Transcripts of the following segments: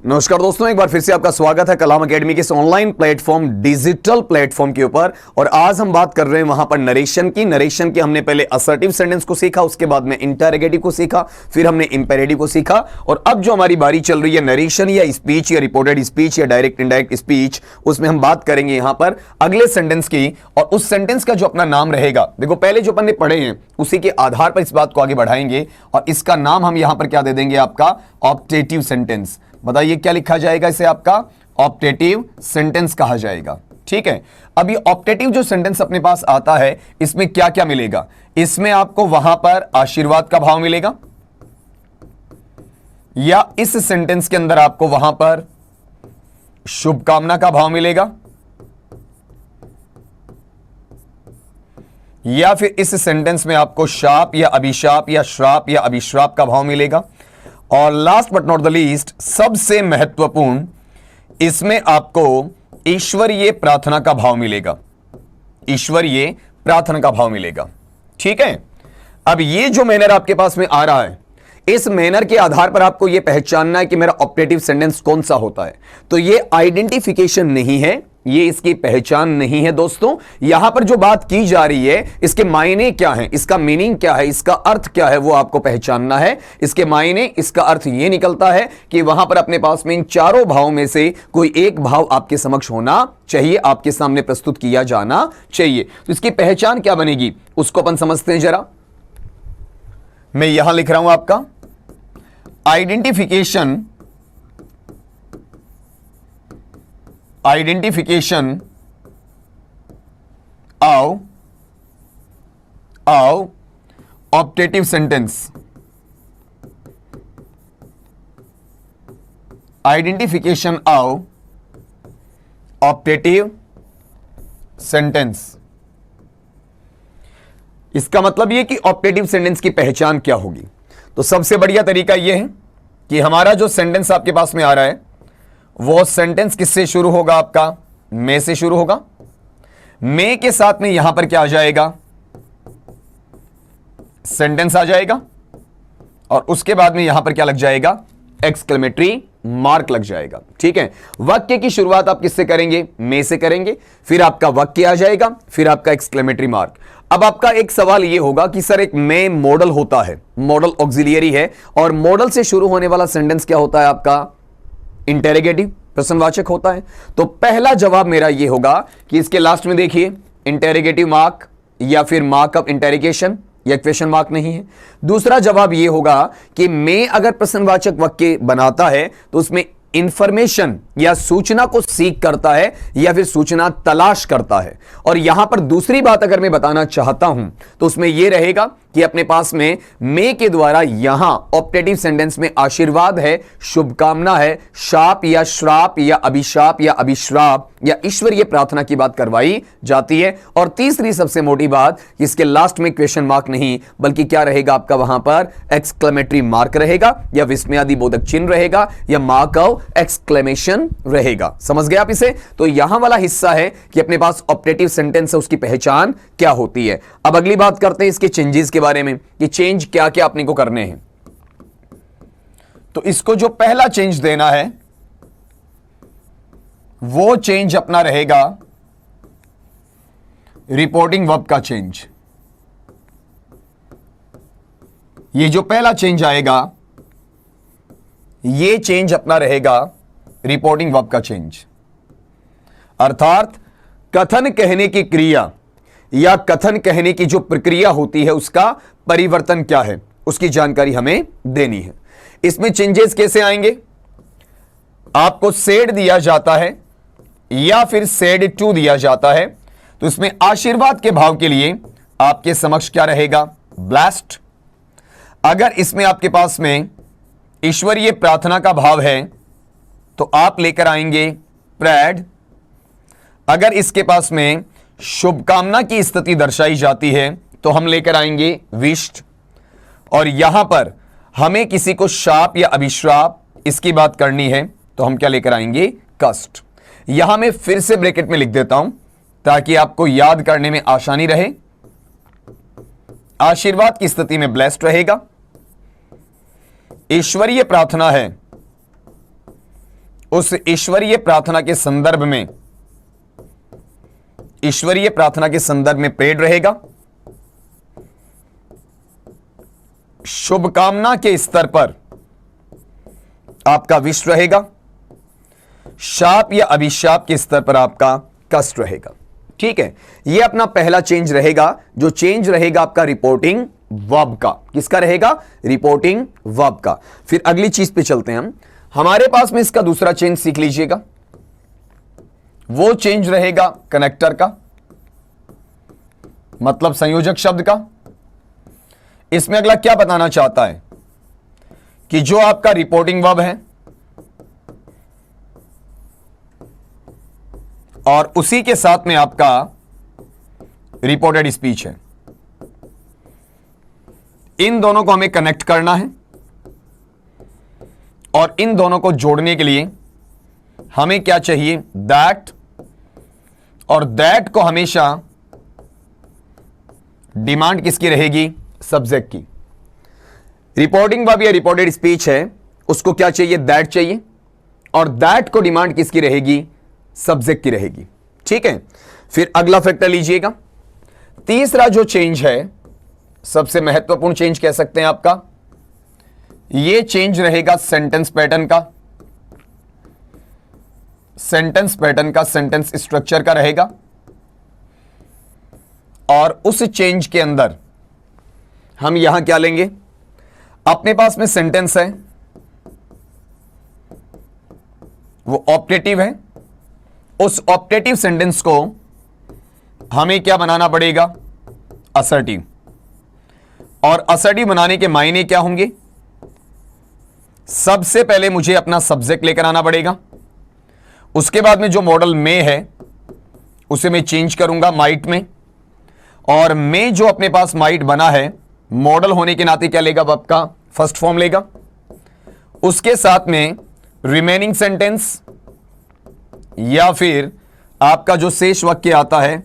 नमस्कार दोस्तों, एक बार फिर से आपका स्वागत है कलाम एकेडमी के इस ऑनलाइन प्लेटफॉर्म, डिजिटल प्लेटफॉर्म के ऊपर। और आज हम बात कर रहे हैं वहां पर नरेशन की हमने पहले असर्टिव सेंटेंस को सीखा, उसके बाद में इंटरोगेटिव को सीखा, फिर हमने इंपेरेटिव को सीखा। और अब जो हमारी बारी चल रही है नरेशन या स्पीच या रिपोर्टेड स्पीच या डायरेक्ट इनडायरेक्ट स्पीच, उसमें हम बात करेंगे यहां पर अगले सेंटेंस की। और उस सेंटेंस का जो अपना नाम रहेगा, देखो पहले जो अपन ने पढ़े हैं उसी के आधार पर इस बात को आगे बढ़ाएंगे। और इसका नाम हम यहां पर क्या दे देंगे, आपका ऑप्टेटिव सेंटेंस। बताइए क्या लिखा जाएगा इसे, आपका ऑप्टेटिव सेंटेंस कहा जाएगा। ठीक है, अब ये ऑप्टेटिव जो सेंटेंस अपने पास आता है, इसमें क्या क्या मिलेगा? इसमें आपको वहां पर आशीर्वाद का भाव मिलेगा, या इस सेंटेंस के अंदर आपको वहां पर शुभकामना का भाव मिलेगा, या फिर इस सेंटेंस में आपको शाप या अभिशाप या श्राप या अभिश्राप का भाव मिलेगा। और last but not the least, सबसे महत्वपूर्ण, इसमें आपको ईश्वरीय प्रार्थना का भाव मिलेगा। ईश्वरीय प्रार्थना का भाव मिलेगा। ठीक है, अब ये जो मैनर आपके पास में आ रहा है, इस मैनर के आधार पर आपको यह पहचानना है कि मेरा ऑप्टेटिव सेंटेंस कौन सा होता है। तो ये आइडेंटिफिकेशन नहीं है, ये इसकी पहचान नहीं है दोस्तों। यहां पर जो बात की जा रही है, इसके मायने क्या है, इसका मीनिंग क्या है, इसका अर्थ क्या है, वो आपको पहचानना है। इसके मायने, इसका अर्थ ये निकलता है कि वहां पर अपने पास में इन चारों भावों में से कोई एक भाव आपके समक्ष होना चाहिए, आपके सामने प्रस्तुत किया जाना चाहिए। तो इसकी पहचान क्या बनेगी, उसको अपन समझते हैं जरा। मैं यहां लिख रहा हूं आपका identification of optative sentence। Identification of optative sentence। इसका मतलब यह कि ऑप्टेटिव सेंटेंस की पहचान क्या होगी। तो सबसे बढ़िया तरीका यह है कि हमारा जो सेंटेंस आपके पास में आ रहा है, वो सेंटेंस किससे शुरू होगा, आपका में से शुरू होगा। में के साथ में यहां पर क्या आ जाएगा, सेंटेंस आ जाएगा। और उसके बाद में यहां पर क्या लग जाएगा, एक्सक्लेमेटरी मार्क लग जाएगा। ठीक है, वाक्य की शुरुआत आप किससे करेंगे, में से करेंगे, फिर आपका वाक्य आ जाएगा, फिर आपका एक्सक्लेमेटरी मार्क। अब आपका एक सवाल यह होगा कि सर एक में मॉडल होता है, मॉडल ऑक्सिलियरी है, और मॉडल से शुरू होने वाला सेंटेंस क्या होता है, आपका इंटेरोगेटिव, प्रश्नवाचक होता है। तो पहला जवाब मेरा यह होगा कि इसके लास्ट में देखिए इंटेरोगेटिव मार्क या फिर मार्क ऑफ इंटेरोगेशन या क्वेश्चन मार्क नहीं है। दूसरा जवाब यह होगा कि मैं अगर प्रश्नवाचक वाक्य बनाता है तो उसमें इंफॉर्मेशन या सूचना को सीख करता है या फिर सूचना तलाश करता है। और यहां पर दूसरी बात अगर मैं बताना चाहता हूं तो उसमें यह रहेगा कि अपने पास में के द्वारा यहां ऑप्टेटिव सेंटेंस में आशीर्वाद है, शुभकामना है, शाप या श्राप या अभिशाप या अभिश्राप या ईश्वरीय प्रार्थना की बात करवाई जाती है। और तीसरी सबसे मोटी बात, इसके लास्ट में क्वेश्चन मार्क नहीं बल्कि क्या रहेगा, आपका वहां पर एक्सक्लेमेटरी मार्क रहेगा, या विस्मयादि बोधक चिन्ह रहेगा, या मार्क ऑफ एक्सक्लेमेशन रहेगा। समझ गए आप इसे? तो यहां वाला हिस्सा है कि अपने पास ऑप्टेटिव सेंटेंस है, उसकी पहचान क्या होती है। अब अगली बात करते हैं इसके चेंजेस के बारे में कि चेंज क्या क्या अपने को करने हैं। तो इसको जो पहला चेंज देना है वो चेंज अपना रहेगा रिपोर्टिंग वर्ब का चेंज। ये जो पहला चेंज आएगा, ये चेंज अपना रहेगा रिपोर्टिंग वर्ब का चेंज। अर्थात कथन कहने की क्रिया या कथन कहने की जो प्रक्रिया होती है उसका परिवर्तन क्या है, उसकी जानकारी हमें देनी है। इसमें चेंजेस कैसे आएंगे, आपको सेड दिया जाता है या फिर सेड टू दिया जाता है, तो इसमें आशीर्वाद के भाव के लिए आपके समक्ष क्या रहेगा, ब्लेस्ड। अगर इसमें आपके पास में ईश्वरीय प्रार्थना का भाव है तो आप लेकर आएंगे प्रेड। अगर इसके पास में शुभकामना की स्थिति दर्शाई जाती है तो हम लेकर आएंगे विष्ट। और यहां पर हमें किसी को शाप या अभिश्राप इसकी बात करनी है तो हम क्या लेकर आएंगे, कष्ट। यहां मैं फिर से ब्रैकेट में लिख देता हूं ताकि आपको याद करने में आसानी रहे। आशीर्वाद की स्थिति में ब्लेस्ड रहेगा, ईश्वरीय प्रार्थना है उस ईश्वरीय प्रार्थना के संदर्भ में, ईश्वरीय प्रार्थना के संदर्भ में प्रेड रहेगा। शुभकामना के स्तर पर आपका विश रहेगा। शाप या अभिशाप के स्तर पर आपका कष्ट रहेगा। ठीक है, यह अपना पहला चेंज रहेगा। जो चेंज रहेगा आपका रिपोर्टिंग वर्ब का। किसका रहेगा? रिपोर्टिंग वर्ब का। फिर अगली चीज पे चलते हैं हम। हमारे पास में इसका दूसरा चेंज सीख लीजिएगा। वो चेंज रहेगा कनेक्टर का, मतलब संयोजक शब्द का। इसमें अगला क्या बताना चाहता है कि जो आपका रिपोर्टिंग वर्ब है और उसी के साथ में आपका रिपोर्टेड स्पीच है, इन दोनों को हमें कनेक्ट करना है और इन दोनों को जोड़ने के लिए हमें क्या चाहिए? दैट। और दैट को हमेशा डिमांड किसकी रहेगी? सब्जेक्ट की। रिपोर्टिंग वर्ब या रिपोर्टेड स्पीच है, उसको क्या चाहिए? दैट चाहिए। और दैट को डिमांड किसकी रहेगी? सब्जेक्ट की रहेगी। ठीक है, फिर अगला फैक्टर लीजिएगा। तीसरा जो चेंज है, सबसे महत्वपूर्ण चेंज कह सकते हैं आपका, यह चेंज रहेगा सेंटेंस पैटर्न का। सेंटेंस पैटर्न का, सेंटेंस स्ट्रक्चर का रहेगा। और उस चेंज के अंदर हम यहां क्या लेंगे? अपने पास में सेंटेंस है, वो ऑप्टेटिव है। उस ऑप्टेटिव सेंटेंस को हमें क्या बनाना पड़ेगा? असर्टिव। और असर्टिव बनाने के मायने क्या होंगे? सबसे पहले मुझे अपना सब्जेक्ट लेकर आना पड़ेगा। उसके बाद में जो मॉडल में है उसे मैं चेंज करूंगा माइट में। और में जो अपने पास माइट बना है, मॉडल होने के नाते क्या लेगा? आपका फर्स्ट फॉर्म लेगा। उसके साथ में रिमेनिंग सेंटेंस या फिर आपका जो शेष वाक्य आता है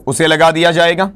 उसे लगा दिया जाएगा।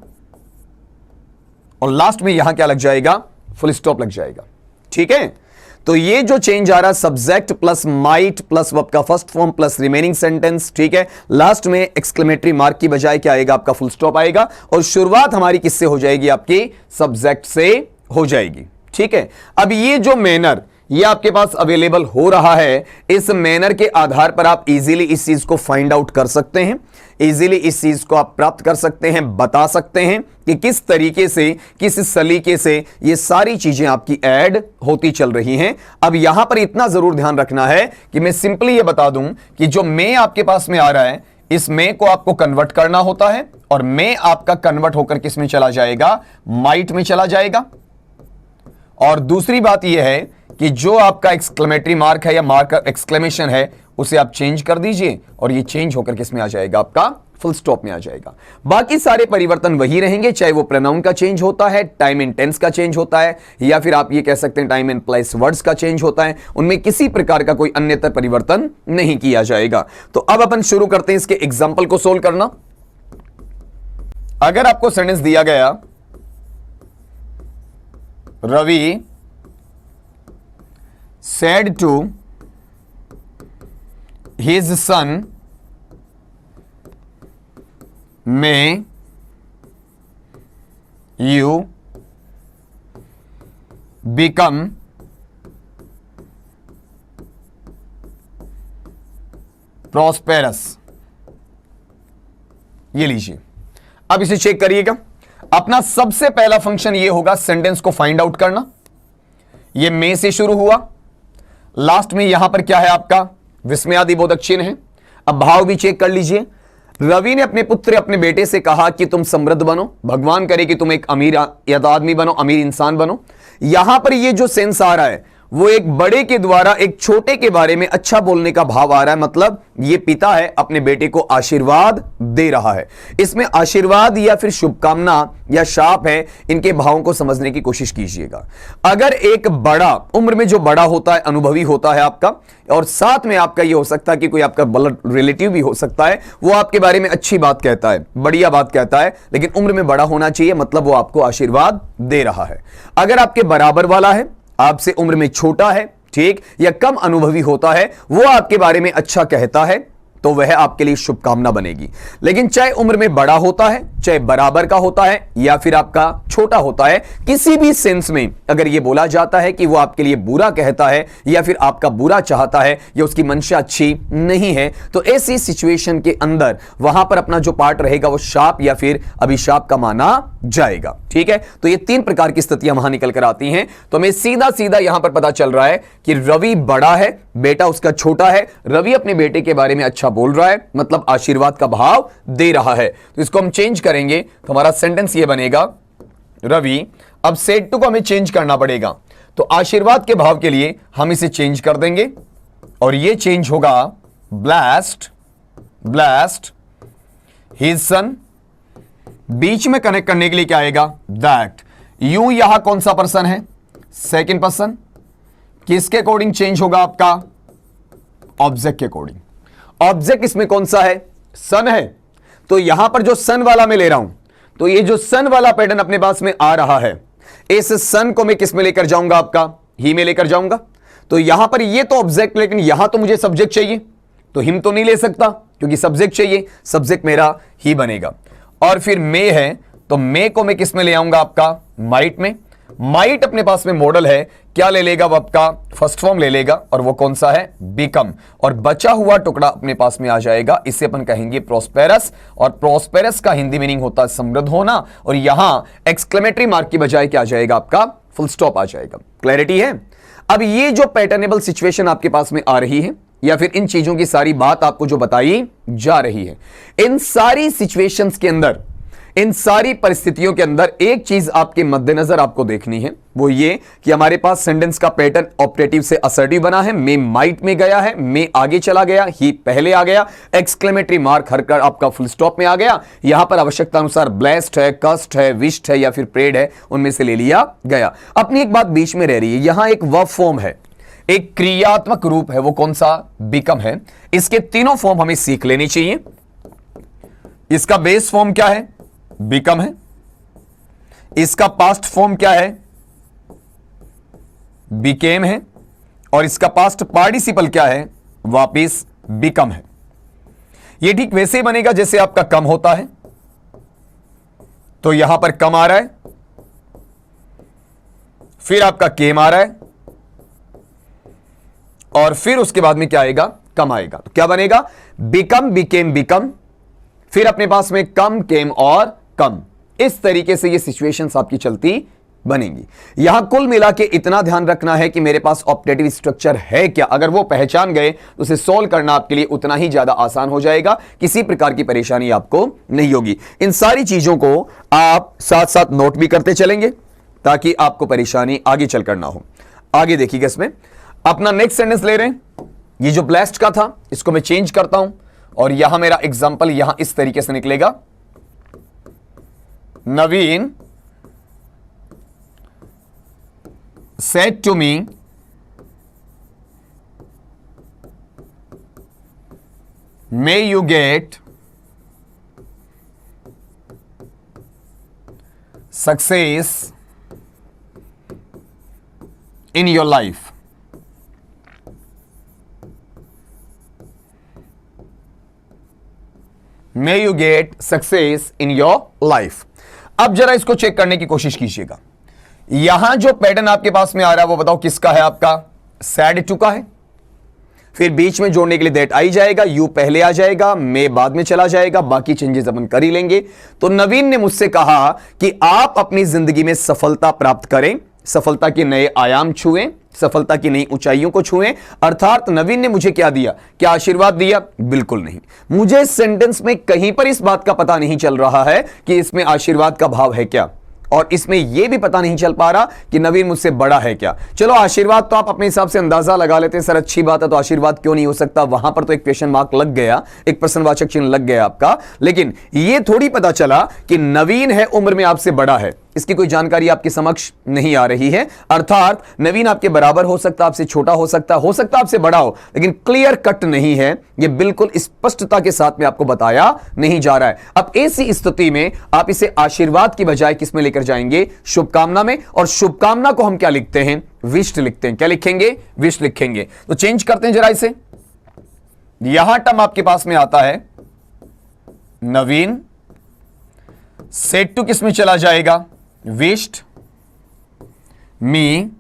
और लास्ट में यहां क्या लग जाएगा? फुल स्टॉप लग जाएगा। ठीक है, तो ये जो चेंज आ रहा है, subject plus might plus verb का first form plus remaining sentence. ठीक है, लास्ट में एक्सक्लेमेटरी मार्क की बजाय क्या आएगा? आपका फुल स्टॉप आएगा। और शुरुआत हमारी किससे हो जाएगी? आपकी सब्जेक्ट से हो जाएगी। ठीक है, अब ये जो मैनर ये आपके पास अवेलेबल हो रहा है, इस मैनर के आधार पर आप इजीली इस चीज को फाइंड आउट कर सकते हैं, इजीली इस चीज को आप प्राप्त कर सकते हैं, बता सकते हैं कि किस तरीके से, किस सलीके से ये सारी चीजें आपकी ऐड होती चल रही हैं। अब यहां पर इतना जरूर ध्यान रखना है कि मैं सिंपली ये बता दूं कि जो में आपके पास में आ रहा है, इस में को आपको कन्वर्ट करना होता है और में आपका कन्वर्ट होकर किस में चला जाएगा? माइट में चला जाएगा। और दूसरी बात यह है कि जो आपका एक्सक्लेमेटरी मार्क है या मार्क एक्सक्लेमेशन है उसे आप चेंज कर दीजिए और ये चेंज होकर किस में आ जाएगा? आपका फुल स्टॉप में आ जाएगा। बाकी सारे परिवर्तन वही रहेंगे, चाहे वो प्रोनाउन का चेंज होता है, टाइम एंड टेंस का चेंज होता है, या फिर आप ये कह सकते हैं टाइम एंड प्लेस वर्ड्स का चेंज होता है। उनमें किसी प्रकार का कोई अन्यतर परिवर्तन नहीं किया जाएगा। तो अब अपन शुरू करते हैं इसके एग्जाम्पल को सोल्व करना। अगर आपको सेंटेंस दिया गया, Ravi said to his son, may you become prosperous। ये लीजिए, अब इसे चेक करिएगा। अपना सबसे पहला फंक्शन ये होगा सेंटेंस को फाइंड आउट करना। ये में से शुरू हुआ, लास्ट में यहां पर क्या है? आपका विस्मयादि बोधक चिन्ह है। अब भाव भी चेक कर लीजिए। रवि ने अपने पुत्र, अपने बेटे से कहा कि तुम समृद्ध बनो, भगवान करे कि तुम एक अमीर आदमी बनो, अमीर इंसान बनो। यहां पर ये जो सेंस आ रहा है वो एक बड़े के द्वारा एक छोटे के बारे में अच्छा बोलने का भाव आ रहा है। मतलब ये पिता है, अपने बेटे को आशीर्वाद दे रहा है। इसमें आशीर्वाद या फिर शुभकामना या शाप है, इनके भावों को समझने की कोशिश कीजिएगा। अगर एक बड़ा, उम्र में जो बड़ा होता है, अनुभवी होता है आपका, और साथ में आपका ये हो सकता है कि कोई आपका ब्लड रिलेटिव भी हो सकता है, वो आपके बारे में अच्छी बात कहता है, बढ़िया बात कहता है, लेकिन उम्र में बड़ा होना चाहिए, मतलब वो आपको आशीर्वाद दे रहा है। अगर आपके बराबर वाला है, आपसे उम्र में छोटा है, ठीक, या कम अनुभवी होता है, वो आपके बारे में अच्छा कहता है, तो वह आपके लिए शुभकामना बनेगी। लेकिन चाहे उम्र में बड़ा होता है, चाहे बराबर का होता है, या फिर आपका छोटा होता है, किसी भी सेंस में अगर यह बोला जाता है कि वो आपके लिए बुरा कहता है या फिर आपका बुरा चाहता है या उसकी मंशा अच्छी नहीं है, तो ऐसी सिचुएशन के अंदर वहां पर अपना जो पार्ट रहेगा वो शाप या फिर अभिशाप का माना जाएगा। ठीक है, तो ये 3 प्रकार की स्थितियां वहां निकल कर आती हैं। तो हमें सीधा सीधा यहां पर पता चल रहा है कि रवि बड़ा है, बेटा उसका छोटा है, रवि अपने बेटे के बारे में अच्छा बोल रहा है, मतलब आशीर्वाद का भाव दे रहा है। तो इसको हम चेंज करेंगे तो हमारा सेंटेंस ये बनेगा, रवि, अब सेड टू को हमें चेंज करना पड़ेगा, तो आशीर्वाद के भाव के लिए हम इसे चेंज कर देंगे और ये चेंज होगा ब्लेस्ड हिज सन। बीच में कनेक्ट करने के लिए क्या आएगा, दैट। यू यहां कौन सा पर्सन है, सेकंड पर्सन, किसके अकॉर्डिंग चेंज होगा आपका, ऑब्जेक्ट के अकॉर्डिंग। ऑब्जेक्ट इसमें कौन सा है, सन है, तो यहां पर जो सन वाला मैं ले रहा हूं, तो ये जो सन वाला पैटर्न अपने पास में आ रहा है, इस सन को मैं किस में लेकर जाऊंगा, आपका ही में लेकर जाऊंगा। तो यहां पर ये तो ऑब्जेक्ट, लेकिन यहां तो मुझे सब्जेक्ट चाहिए, तो हिम तो नहीं ले सकता क्योंकि सब्जेक्ट चाहिए, सब्जेक्ट मेरा ही बनेगा। और फिर मे है, तो मे को मैं किस में ले आऊंगा, आपका माइट में। माइट अपने पास में मॉडल है, क्या ले लेगा, वो आपका फर्स्ट फॉर्म ले लेगा, और वो कौन सा है, बिकम। और बचा हुआ टुकड़ा अपने पास में आ जाएगा, इसे अपन कहेंगे प्रोस्पेरस, और प्रोस्पेरस का हिंदी मीनिंग होता है समृद्ध होना, और यहां एक्सक्लेमेटरी मार्क की बजाय क्या आ जाएगा, आपका फुल स्टॉप आ जाएगा। क्लैरिटी है। अब ये जो पैटर्नेबल सिचुएशन आपके पास में आ रही है, या फिर इन चीजों की सारी बात आपको जो बताई जा रही है, इन सारी सिचुएशंस के अंदर, इन सारी परिस्थितियों के अंदर एक चीज आपके मद्देनजर आपको देखनी है, वो ये कि हमारे पास सेंटेंस का पैटर्न ऑपरेटिव से असर्टिव बना है। मे माइट में गया है, मे आगे चला गया, ही पहले आ गया, एक्सक्लेमेटरी मार्क हरकर आपका फुल स्टॉप में आ गया। यहां पर आवश्यकता अनुसार ब्लेस्ड है, कस्ट है, विश्ड है या फिर प्रेड है, उनमें से ले लिया गया। अपनी एक बात बीच में रह रही है, यहां एक वर्ब फॉर्म है, एक क्रियात्मक रूप है, वो कौन सा, बिकम है। इसके तीनों फॉर्म हमें सीख लेनी चाहिए। इसका बेस फॉर्म क्या है, बिकम है। इसका पास्ट फॉर्म क्या है, बिकेम है। और इसका पास्ट पार्टिसिपल क्या है, वापिस बिकम है। यह ठीक वैसे ही बनेगा जैसे आपका कम होता है, तो यहां पर कम आ रहा है, फिर आपका केम आ रहा है, और फिर उसके बाद में क्या आएगा, कम आएगा। तो क्या बनेगा, बिकम, बिकेम, बिकम, फिर अपने पास में कम, केम और कम। इस तरीके से ये सिचुएशंस आपकी चलती बनेंगी। यहां कुल मिला के इतना ध्यान रखना है कि मेरे पास ऑपरेटिव स्ट्रक्चर है क्या, अगर वो पहचान गए तो उसे सोल्व करना आपके लिए उतना ही ज्यादा आसान हो जाएगा, किसी प्रकार की परेशानी आपको नहीं होगी। इन सारी चीजों को आप साथ साथ नोट भी करते चलेंगे ताकि आपको परेशानी आगे चलकर ना हो। आगे देखिएगा, इसमें अपना नेक्स्ट सेंटेंस ले रहे हैं, ये जो ब्लेस्ड का था इसको मैं चेंज करता हूं, और यहां मेरा एग्जांपल यहां इस तरीके से निकलेगा, नवीन said to me may you get success in your life. May you get success in your life. अब जरा इसको चेक करने की कोशिश कीजिएगा। यहां जो पैटर्न आपके पास में आ रहा है वो बताओ किसका है, आपका सैड टू का है। फिर बीच में जोड़ने के लिए दैट आई जाएगा, यू पहले आ जाएगा, मे बाद में चला जाएगा, बाकी चेंजेस अपन कर ही लेंगे। तो नवीन ने मुझसे कहा कि आप अपनी जिंदगी में सफलता प्राप्त करें, सफलता के नए आयाम छुएं, सफलता की नई ऊंचाइयों को छुएं। अर्थात नवीन ने मुझे क्या दिया, क्या आशीर्वाद दिया? बिल्कुल नहीं। मुझे इस सेंटेंस में कहीं पर इस बात का पता नहीं चल रहा है कि इसमें आशीर्वाद का भाव है क्या, और इसमें यह भी पता नहीं चल पा रहा कि नवीन मुझसे बड़ा है क्या। चलो आशीर्वाद तो आप अपने हिसाब से अंदाजा लगा लेते हैं, सर अच्छी बात है तो आशीर्वाद क्यों नहीं हो सकता, वहां पर तो एक क्वेश्चन मार्क लग गया, एक प्रश्नवाचक चिन्ह लग गया आपका। लेकिन यह थोड़ी पता चला कि नवीन है, उम्र में आपसे बड़ा है, इसकी कोई जानकारी आपके समक्ष नहीं आ रही है। अर्थात नवीन आपके बराबर हो सकता, आपसे छोटा हो सकता आपसे बड़ा हो, लेकिन क्लियर कट नहीं है, यह बिल्कुल स्पष्टता के साथ में आपको बताया नहीं जा रहा है। अब ऐसी स्थिति में आप इसे आशीर्वाद की बजाय किस में लेकर जाएंगे? शुभकामना में। और शुभकामना को हम क्या लिखते हैं? विष्ट लिखते हैं। क्या लिखेंगे? विष्ट लिखेंगे। तो चेंज करते हैं जरा इसे। यहां टर्म आपके पास में आता है नवीन, सेट टू किस में चला जाएगा? विष्ट, मी,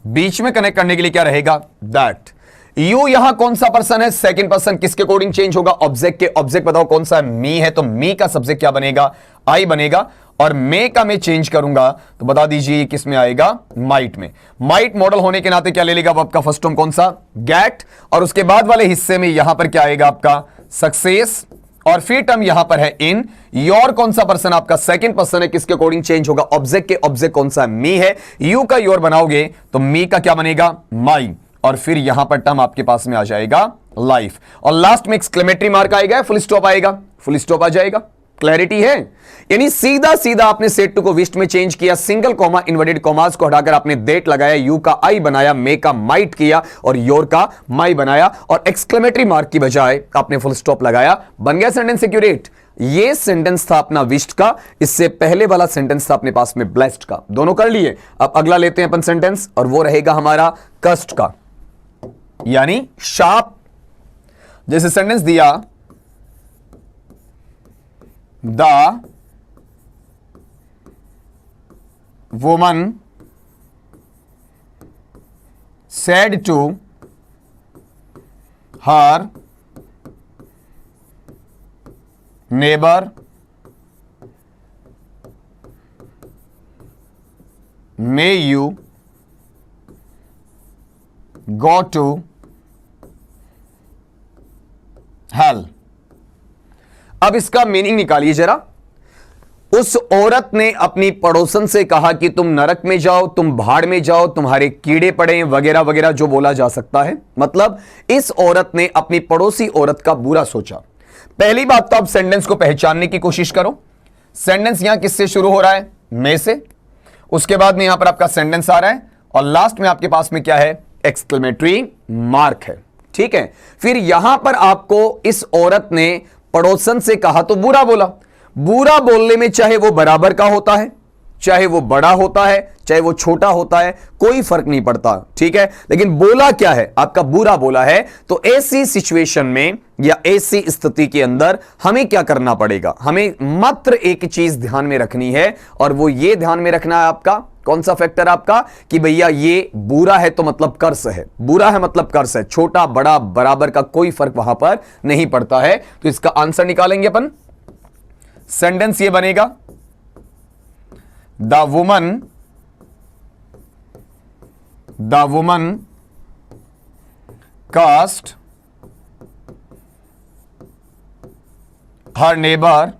बीच में कनेक्ट करने के लिए क्या रहेगा? दैट। यू यहां कौन सा पर्सन है? Second person. किसके अकॉर्डिंग चेंज होगा? ऑब्जेक्ट के। ऑब्जेक्ट बताओ कौन सा है? मी है, तो मी का सब्जेक्ट क्या बनेगा? आई बनेगा। और मे का मैं चेंज करूंगा तो बता दीजिए ये किस में आएगा? माइट में। माइट मॉडल होने के नाते क्या ले लेगा? आपका फर्स्ट टर्म कौन सा? गेट। और उसके बाद वाले हिस्से में यहां पर क्या आएगा? आपका सक्सेस। और फिर टर्म यहां पर है इन। योर कौन सा पर्सन? आपका सेकंड पर्सन है। किसके अकॉर्डिंग चेंज होगा? ऑब्जेक्ट के। ऑब्जेक्ट कौन सा? मी है। यू का योर बनाओगे तो मी का क्या बनेगा? माई। और फिर यहां पर टर्म आपके पास में आ जाएगा लाइफ। और लास्ट में एक्सक्लेमेटरी मार्क आएगा, फुल स्टॉप आएगा। फुल स्टॉप आ जाएगा। क्लैरिटी है? यानी सीधा सीधा आपने सेट टू को विस्ट में चेंज किया, सिंगल कॉमा इन्वर्टेड कॉमास को हटाकर आपने डेट लगाया, यू का आई बनाया, मे का माइट किया और योर का माई बनाया, और एक्सक्लेमेटरी मार्क की बजाय आपने फुल स्टॉप लगाया। बन गया सेंटेंस एक्यूरेट। ये सेंटेंस था अपना विस्ट का, इससे पहले वाला सेंटेंस था अपने पास में ब्लेस्ड का। दोनों कर लिए। अब अगला लेते हैं अपन सेंटेंस, और वो रहेगा हमारा कस्ट का, यानी शार्प। जैसे सेंटेंस दिया, the woman said to her neighbour, may you go to hell. अब इसका मीनिंग निकालिए जरा। उस औरत ने अपनी पड़ोसन से कहा कि तुम नरक में जाओ, तुम भाड़ में जाओ, तुम्हारे कीड़े पड़े, वगैरह वगैरह जो बोला जा सकता है। मतलब इस औरत ने अपनी पड़ोसी औरत का बुरा सोचा। पहली बात तो आप सेंटेंस को पहचानने की कोशिश करो। सेंटेंस यहां किससे शुरू हो रहा है? में से। उसके बाद में यहां पर आपका सेंटेंस आ रहा है, और लास्ट में आपके पास में क्या है? एक्सक्लेमेटरी मार्क है। ठीक है। फिर यहां पर आपको इस औरत ने पड़ोसन से कहा तो बुरा बोला। बुरा बोलने में चाहे वो बराबर का होता है, चाहे वो बड़ा होता है, चाहे वो छोटा होता है, कोई फर्क नहीं पड़ता। ठीक है। लेकिन बोला क्या है? आपका बुरा बोला है। तो ऐसी सिचुएशन में या ऐसी स्थिति के अंदर हमें क्या करना पड़ेगा? हमें मात्र एक चीज ध्यान में रखनी है, और वो ये ध्यान में रखना है आपका कौन सा फैक्टर? आपका कि भैया ये बुरा है तो मतलब कर्स है। बुरा है मतलब कर्स है। छोटा बड़ा बराबर का कोई फर्क वहां पर नहीं पड़ता है। तो इसका आंसर निकालेंगे अपन। सेंटेंस ये बनेगा, the woman cast her neighbour,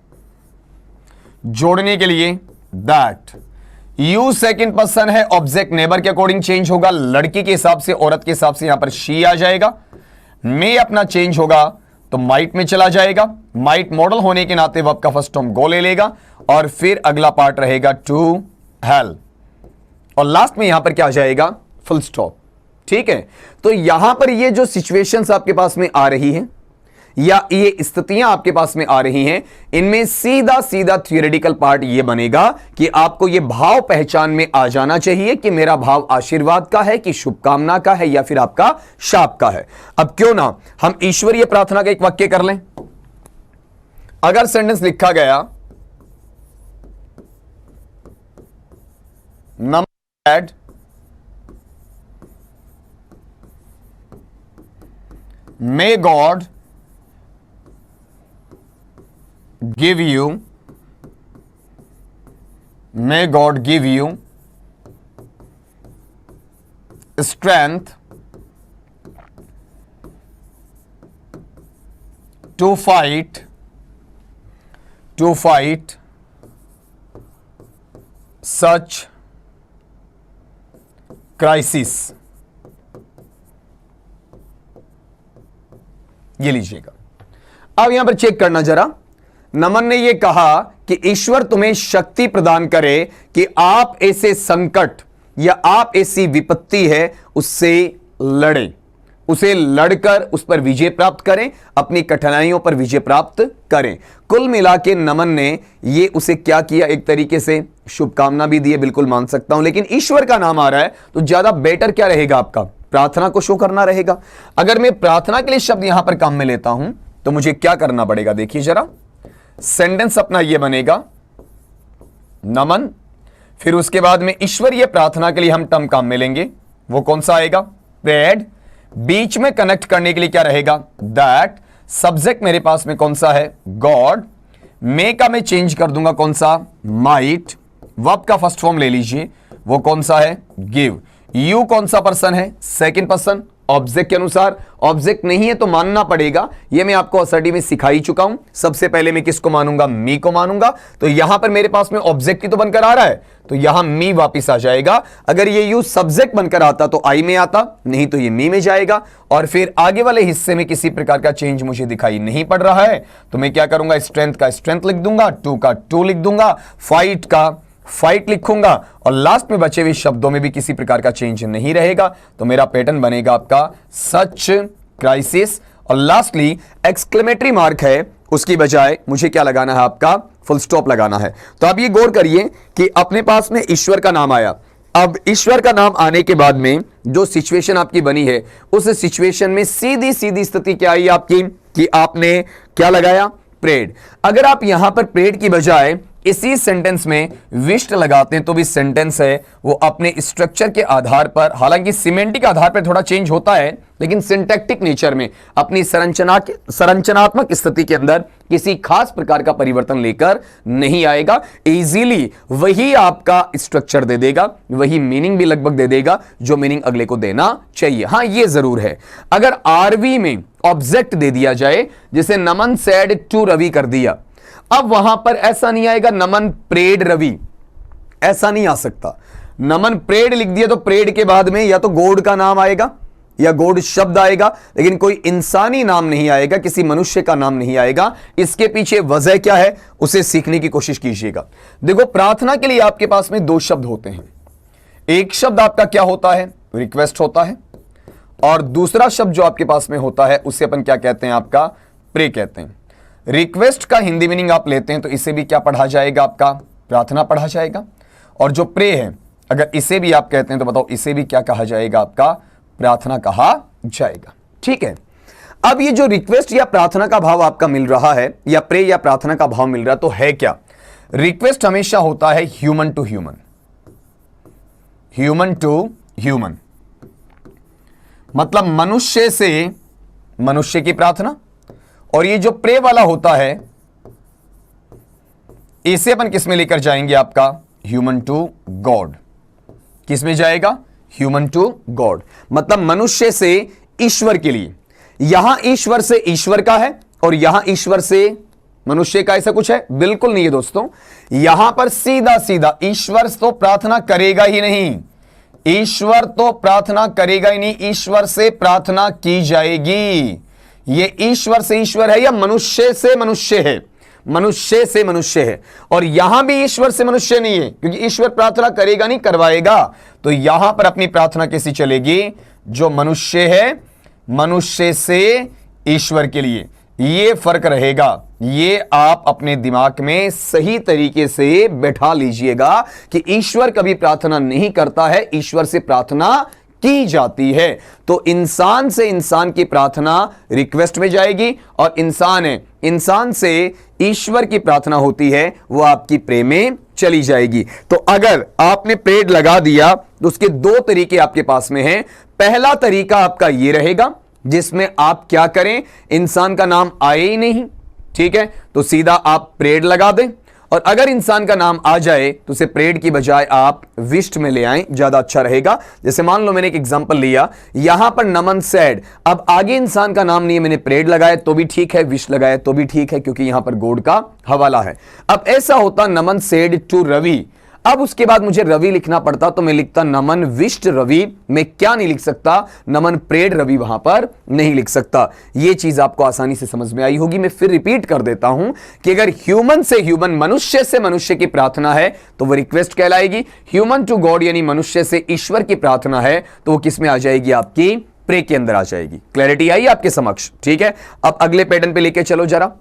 जोड़ने के लिए दैट। यू सेकंड पर्सन है, ऑब्जेक्ट नेबर के अकॉर्डिंग चेंज होगा। लड़की के हिसाब से, औरत के हिसाब से यहां पर शी आ जाएगा। मे अपना चेंज होगा तो माइट में चला जाएगा। माइट मॉडल होने के नाते वर्ब का फर्स्ट फॉर्म गो ले लेगा, और फिर अगला पार्ट रहेगा टू हेल, और लास्ट में यहां पर क्या आ जाएगा? Full stop. ठीक है। तो यहां पर ये जो सिचुएशंस आपके पास में आ रही हैं, या ये स्थितियां आपके पास में आ रही हैं, इनमें सीधा सीधा थियोरेटिकल पार्ट ये बनेगा कि आपको ये भाव पहचान में आ जाना चाहिए कि मेरा भाव आशीर्वाद का है, कि शुभकामना का है, या फिर आपका शाप का है। अब क्यों ना हम ईश्वरीय प्रार्थना का एक वाक्य कर लें। अगर सेंटेंस लिखा गया, number may God give you, may God give you strength to fight such crisis। ये लीजिएगा। अब यहां पर चेक करना जरा। नमन ने यह कहा कि ईश्वर तुम्हें शक्ति प्रदान करे कि आप ऐसे संकट या आप ऐसी विपत्ति है उससे लड़े। उसे लड़कर उस पर विजय प्राप्त करें, अपनी कठिनाइयों पर विजय प्राप्त करें। कुल मिला के नमन ने ये उसे क्या किया, एक तरीके से शुभकामना भी दी है, बिल्कुल मान सकता हूं, लेकिन ईश्वर का नाम आ रहा है तो ज्यादा बेटर क्या रहेगा, आपका प्रार्थना को शो करना रहेगा। अगर मैं प्रार्थना के लिए शब्द यहां पर काम में लेता हूं तो मुझे क्या करना पड़ेगा, देखिए जरा, सेंटेंस अपना यह बनेगा नमन, फिर उसके बाद में ईश्वरीय प्रार्थना के लिए हम टर्म काम में लेंगे, वो कौन सा आएगा, प्रेड। बीच में कनेक्ट करने के लिए क्या रहेगा, दैट। सब्जेक्ट मेरे पास में कौन सा है, गॉड। मे का मैं चेंज कर दूंगा कौन सा, माइट। वर्ब का फर्स्ट फॉर्म ले लीजिए, वो कौन सा है, गिव। यू कौन सा पर्सन है, सेकंड पर्सन। ऑब्जेक्ट के अनुसार, ऑब्जेक्ट नहीं है तो मानना पड़ेगा, ये मैं आपको असर्टिव में सिखा ही चुका हूं। सबसे पहले मैं किसको मानूंगा, मी को मानूंगा। तो यहां पर मेरे पास में ऑब्जेक्ट ही तो बनकर आ रहा है, तो यहां मी वापिस आ जाएगा। अगर ये यू सब्जेक्ट बनकर आता तो आई में आता, नहीं तो ये मी में जाएगा। और फिर आगे वाले हिस्से में किसी प्रकार का चेंज मुझे दिखाई नहीं पड़ रहा है तो मैं क्या करूंगा, स्ट्रेंथ का स्ट्रेंथ लिख दूंगा, टू का टू लिख दूंगा, फाइट का फाइट लिखूंगा, और लास्ट में बचे हुए शब्दों में भी किसी प्रकार का चेंज नहीं रहेगा। तो मेरा पैटर्न बनेगा आपका सच, क्राइसिस, और लास्टली एक्सक्लेमेटरी मार्क है, उसकी बजाय मुझे क्या लगाना है, आपका फुल स्टॉप लगाना है। तो आप ये गौर करिए कि अपने पास में ईश्वर का नाम आया। अब ईश्वर का नाम आने के बाद में जो सिचुएशन आपकी बनी है, उस सिचुएशन में सीधी सीधी स्थिति क्या आई आपकी, कि आपने क्या लगाया, प्रेड। अगर आप यहां पर प्रेड की बजाय इसी सेंटेंस में विश्ड लगाते हैं तो भी सेंटेंस है वो अपने स्ट्रक्चर के आधार पर, हालांकि सिमेंटिक आधार पर थोड़ा चेंज होता है, लेकिन सिंटैक्टिक नेचर में अपनी संरचनात्मक स्थिति के अंदर किसी खास प्रकार का परिवर्तन लेकर नहीं आएगा। इजीली वही आपका स्ट्रक्चर दे देगा, वही मीनिंग भी लगभग दे देगा जो मीनिंग अगले को देना चाहिए। हां ये जरूर है, अगर आरवी में ऑब्जेक्ट दे दिया जाए, जैसे नमन सेड टू रवि कर दिया, अब वहां पर ऐसा नहीं आएगा नमन प्रेड रवि, ऐसा नहीं आ सकता। नमन प्रेड लिख दिया तो प्रेड के बाद में या तो गॉड का नाम आएगा या गॉड शब्द आएगा, लेकिन कोई इंसानी नाम नहीं आएगा, किसी मनुष्य का नाम नहीं आएगा। इसके पीछे वजह क्या है, उसे सीखने की कोशिश कीजिएगा। देखो, प्रार्थना के लिए आपके पास में दो शब्द होते हैं। एक शब्द आपका क्या होता है, रिक्वेस्ट होता है, और दूसरा शब्द जो आपके पास में होता है उसे अपन क्या कहते हैं, आपका प्रे कहते हैं। रिक्वेस्ट का हिंदी मीनिंग आप लेते हैं तो इसे भी क्या पढ़ा जाएगा, आपका प्रार्थना पढ़ा जाएगा। और जो प्रे है, अगर इसे भी आप कहते हैं तो बताओ इसे भी क्या कहा जाएगा, आपका प्रार्थना कहा जाएगा। ठीक है, अब ये जो रिक्वेस्ट या प्रार्थना का भाव आपका मिल रहा है, या प्रे या प्रार्थना का भाव मिल रहा है, तो है क्या, रिक्वेस्ट हमेशा होता है human to human, human to human, मतलब मनुष्य से मनुष्य की प्रार्थना। और ये जो प्रे वाला होता है इसे अपन किस में लेकर जाएंगे, आपका ह्यूमन टू गॉड। किस में जाएगा, ह्यूमन टू गॉड, मतलब मनुष्य से ईश्वर के लिए। यहां ईश्वर से ईश्वर का है और यहां ईश्वर से मनुष्य का, ऐसा कुछ है, बिल्कुल नहीं है दोस्तों। यहां पर सीधा सीधा ईश्वर तो प्रार्थना करेगा ही नहीं, ईश्वर तो प्रार्थना करेगा ही नहीं, ईश्वर से प्रार्थना की जाएगी। ये ईश्वर से ईश्वर है या मनुष्य से मनुष्य है, मनुष्य से मनुष्य है। और यहां भी ईश्वर से मनुष्य नहीं है, क्योंकि ईश्वर प्रार्थना करेगा नहीं, करवाएगा। तो यहां पर अपनी प्रार्थना कैसी चलेगी, जो मनुष्य है मनुष्य से ईश्वर के लिए, ये फर्क रहेगा। ये आप अपने दिमाग में सही तरीके से बैठा लीजिएगा कि ईश्वर कभी प्रार्थना नहीं करता है, ईश्वर से प्रार्थना की जाती है। तो इंसान से इंसान की प्रार्थना रिक्वेस्ट में जाएगी, और इंसान है इंसान से ईश्वर की प्रार्थना होती है, वो आपकी प्रे में चली जाएगी। तो अगर आपने प्रेड लगा दिया तो उसके दो तरीके आपके पास में हैं। पहला तरीका आपका ये रहेगा जिसमें आप क्या करें, इंसान का नाम आए ही नहीं, ठीक है, तो सीधा आप प्रेड लगा दें। और अगर इंसान का नाम आ जाए तो उसे प्रेड की बजाय आप विश्ड में ले आएं, ज्यादा अच्छा रहेगा। जैसे मान लो मैंने एक एग्जांपल लिया, यहां पर नमन सेड, अब आगे इंसान का नाम नहीं है, मैंने प्रेड लगाया तो भी ठीक है, विश्ड लगाया तो भी ठीक है, क्योंकि यहां पर गॉड का हवाला है। अब ऐसा होता नमन सेड टू रवि, अब उसके बाद मुझे रवि लिखना पड़ता तो मैं लिखता नमन विश्ड रवि। मैं क्या नहीं लिख सकता, नमन प्रेड रवि वहां पर नहीं लिख सकता। यह चीज आपको आसानी से समझ में आई होगी। मैं फिर रिपीट कर देता हूं कि अगर ह्यूमन से ह्यूमन, मनुष्य से मनुष्य की प्रार्थना है तो वह रिक्वेस्ट कहलाएगी। ह्यूमन टू गॉड यानी मनुष्य से ईश्वर की प्रार्थना है तो वो किस में आ जाएगी, आपकी प्रे के अंदर आ जाएगी। क्लैरिटी आई आपके समक्ष? ठीक है, अब अगले पैटर्न पे लेके चलो जरा।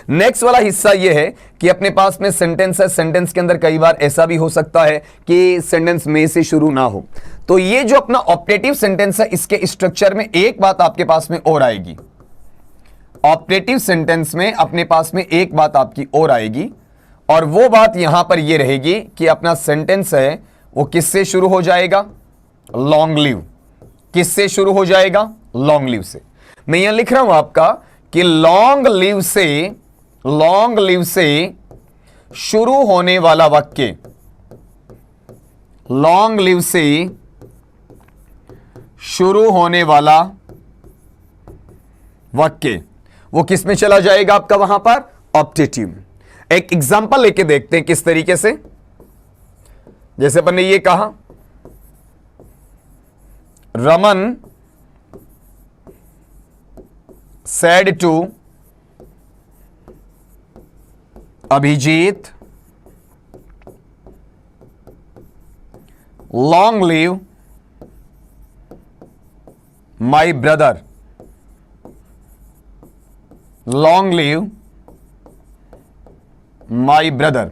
नेक्स्ट वाला हिस्सा यह है कि अपने पास में सेंटेंस है, सेंटेंस के अंदर कई बार ऐसा भी हो सकता है कि सेंटेंस में से शुरू ना हो, तो ये जो अपना ऑप्टेटिव सेंटेंस है, इसके स्ट्रक्चर में एक बात आपके पास में और आएगी। ऑप्टेटिव सेंटेंस में अपने पास में एक बात आपकी और आएगी, और वो बात यहां पर ये रहेगी कि अपना सेंटेंस है वो किससे शुरू हो जाएगा? Long live. किससे शुरू हो जाएगा? लॉन्ग लिव से। मैं यहां लिख रहा हूं आपका कि लॉन्ग लिव से शुरू होने वाला वाक्य, लॉन्ग लिव से शुरू होने वाला वाक्य वो किस में चला जाएगा आपका? वहां पर ऑप्टेटिव। एक एग्जांपल लेके देखते हैं किस तरीके से। जैसे अपन ने ये कहा, Raman said to Abhijit, long live my brother, long live my brother।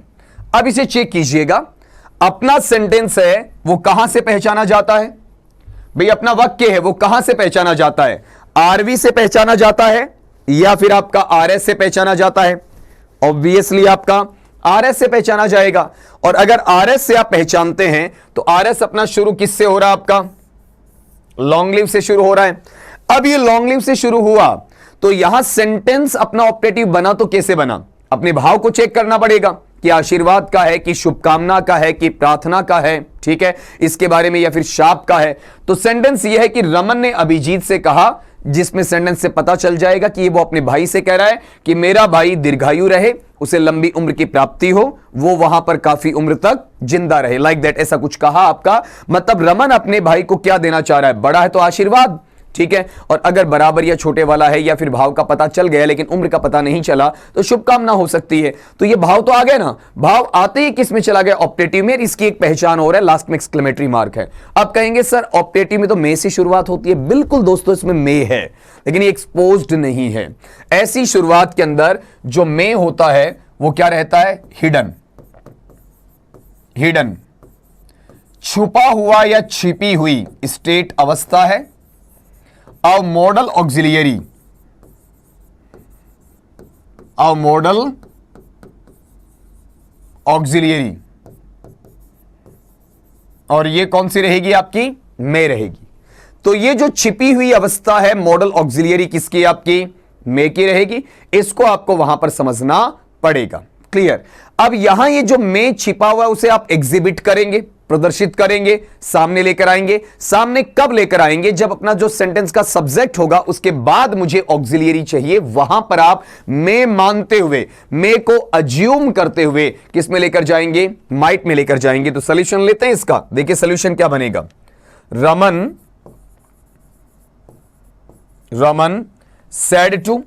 अब इसे चेक कीजिएगा, अपना सेंटेंस है वो कहां से पहचाना जाता है? भाई अपना वाक्य है वो कहां से पहचाना जाता है? आरवी से पहचाना जाता है या फिर आपका आरएस से पहचाना जाता है? ऑब्वियसली आपका आरएस से पहचाना जाएगा। और अगर आरएस से आप पहचानते हैं तो आरएस अपना शुरू किससे हो रहा है? आपका लॉन्ग लिव से शुरू हो रहा है। अब ये लॉन्ग लिव से शुरू हुआ तो यहां सेंटेंस अपना ऑप्टेटिव बना तो कैसे बना? अपने भाव को चेक करना पड़ेगा कि आशीर्वाद का है, कि शुभकामना का है, कि प्रार्थना का है, ठीक है, इसके बारे में, या फिर शाप का है। तो सेंटेंस यह है कि रमन ने अभिजीत से कहा, जिसमें सेंटेंस से पता चल जाएगा कि ये वो अपने भाई से कह रहा है कि मेरा भाई दीर्घायु रहे, उसे लंबी उम्र की प्राप्ति हो, वो वहां पर काफी उम्र तक जिंदा रहे, लाइक दैट, ऐसा कुछ कहा आपका। मतलब रमन अपने भाई को क्या देना चाह रहा है? बड़ा है तो आशीर्वाद, ठीक है, और अगर बराबर या छोटे वाला है या फिर भाव का पता चल गया लेकिन उम्र का पता नहीं चला तो शुभकामना हो सकती है। तो ये भाव तो आ गए ना, भाव आते ही किस में चला गया? ऑप्टेटिव में। इसकी एक पहचान हो रहा है, लास्ट में एक्सक्लेमेटरी मार्क है। अब कहेंगे सर ऑप्टेटिव में तो मे से शुरुआत होती है। बिल्कुल दोस्तों, इसमें मे है लेकिन ये एक्सपोज्ड नहीं है। ऐसी शुरुआत के अंदर जो मे होता है वो क्या रहता है? हिडन। हिडन छुपा हुआ या छिपी हुई स्टेट अवस्था है। अब मॉडल ऑक्सिलियरी, अब मॉडल ऑक्सिलियरी, और ये कौन सी रहेगी? आपकी मे रहेगी। तो ये जो छिपी हुई अवस्था है मॉडल ऑक्सिलियरी किसकी? आपकी मे की रहेगी। इसको आपको वहां पर समझना पड़ेगा। क्लियर? अब यहां ये जो मे छिपा हुआ है उसे आप एग्जिबिट करेंगे, प्रदर्शित करेंगे, सामने लेकर आएंगे। सामने कब लेकर आएंगे? जब अपना जो सेंटेंस का सब्जेक्ट होगा उसके बाद मुझे ऑक्सिलियरी चाहिए। वहां पर आप मे मानते हुए, मे को अज्यूम करते हुए किस में लेकर जाएंगे? माइट में लेकर जाएंगे। तो सॉल्यूशन लेते हैं इसका। देखिए सॉल्यूशन क्या बनेगा। रमन सेड टू,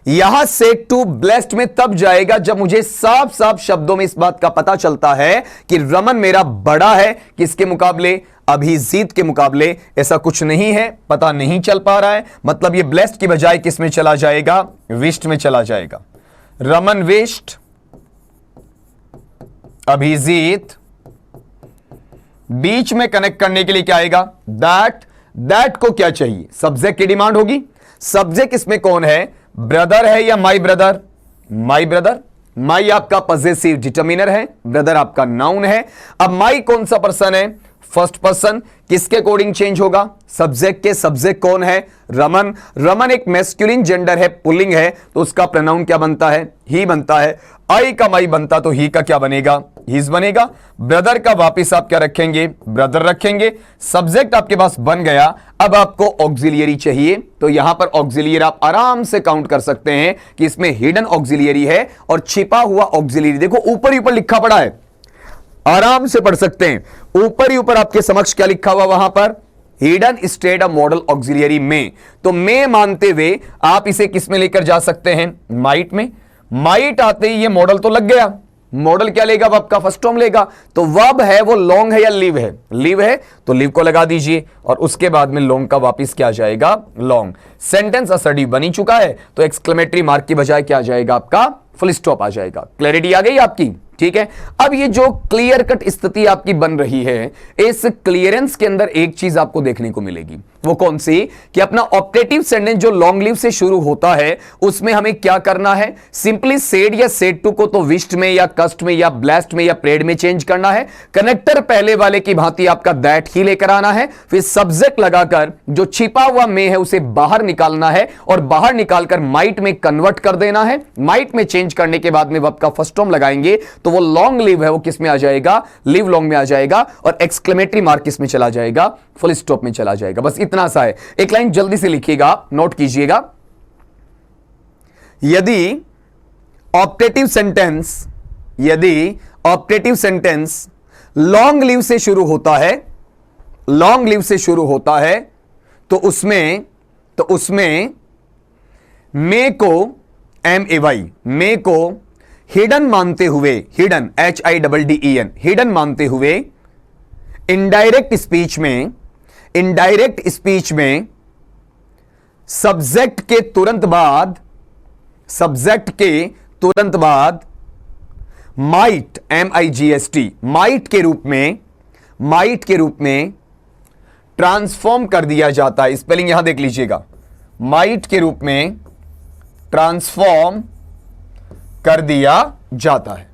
यहां सेड टू ब्लेस्ड में तब जाएगा जब मुझे साफ साफ शब्दों में इस बात का पता चलता है कि रमन मेरा बड़ा है किसके मुकाबले? अभिजीत के मुकाबले। ऐसा कुछ नहीं है, पता नहीं चल पा रहा है, मतलब ये ब्लेस्ड की बजाय किस में चला जाएगा? विश्ड में चला जाएगा। रमन विश्ड, अभिजीत, बीच में कनेक्ट करने के लिए क्या आएगा? दैट को क्या चाहिए? सब्जेक्ट की डिमांड होगी। सब्जेक्ट इसमें कौन है? ब्रदर है या माई ब्रदर? My brother. माई आपका पजेसिव डिटर्मिनर है, ब्रदर आपका नाउन है। अब माई कौन सा पर्सन है? First person. किसके अकॉर्डिंग चेंज होगा? सब्जेक्ट के। सब्जेक्ट कौन है? रमन। रमन एक मैस्कुलिन जेंडर है, पुल्लिंग है, तो उसका प्रोनाउन क्या बनता है? ही बनता है। आई का माई बनता तो ही का क्या बनेगा? हीज बनेगा। ब्रदर का वापिस आप क्या रखेंगे? ब्रदर रखेंगे। सब्जेक्ट आपके पास बन गया। अब आपको ऑक्सिलियरी चाहिए, तो यहां पर ऑक्सिलियरी आप आराम से काउंट कर सकते हैं कि इसमें हिडन ऑक्सिलियरी है और छिपा हुआ ऑक्सिलियरी। देखो ऊपर ही ऊपर लिखा पड़ा है, आराम से पढ़ सकते हैं। ऊपर ही ऊपर आपके समक्ष क्या लिखा हुआ वहां पर? Hidden state of model auxiliary में। तो में मानते हुए आप इसे किस में लेकर जा सकते हैं? माइट में। माइट आते ही ये मॉडल तो लग गया, मॉडल क्या लेगा, वर्ब का फर्स्ट फॉर्म लेगा। तो वर्ब है वो लॉन्ग है या लिव है, लिव है तो लिव को लगा दीजिए और उसके बाद में लॉन्ग का वापिस क्या आ जाएगा, लॉन्ग। सेंटेंस असर्टिव बनी चुका है तो एक्सक्लेमेटरी मार्क की बजाय क्या आ जाएगा आपका, फुल स्टॉप आ जाएगा। क्लैरिटी आ गई आपकी, ठीक है। अब ये जो क्लियर कट स्थिति आपकी बन रही है, इस क्लियरेंस के अंदर एक चीज आपको देखने को मिलेगी, वो कौन सी, कि अपना ऑप्टेटिव सेंटेंस जो लॉन्ग लिव से शुरू होता है उसमें हमें क्या करना है, सिंपली सेड या सेड टू को तो विश्ड में या कस्ट में या ब्लेस्ड में या प्रेड में चेंज करना है। कनेक्टर पहले वाले की भांति आपका दैट ही लेकर आना है, फिर सब्जेक्ट लगाकर जो छिपा हुआ में है उसे बाहर निकालना है और बाहर निकालकर माइट में कन्वर्ट कर देना है। माइट में चेंज करने के बाद में वर्ब का फर्स्ट फॉर्म लगाएंगे तो वो लॉन्ग लिव है वो किस में आ जाएगा, लिव लॉन्ग में आ जाएगा और एक्सक्लेमेटरी मार्क किस में चला जाएगा, फुल स्टॉप में चला जाएगा। बस इतना सा है। एक लाइन जल्दी से लिखिएगा, नोट कीजिएगा। यदि ऑप्टेटिव सेंटेंस लॉन्ग लिव से शुरू होता है, लॉन्ग लिव से शुरू होता है तो उसमें मे को MAY मे को हिडन मानते हुए, हिडन HIDDEN हिडन मानते हुए इनडायरेक्ट स्पीच में सब्जेक्ट के तुरंत बाद माइट MIGST माइट के रूप में ट्रांसफॉर्म कर दिया जाता है। स्पेलिंग यहां देख लीजिएगा, माइट के रूप में ट्रांसफॉर्म कर दिया जाता है,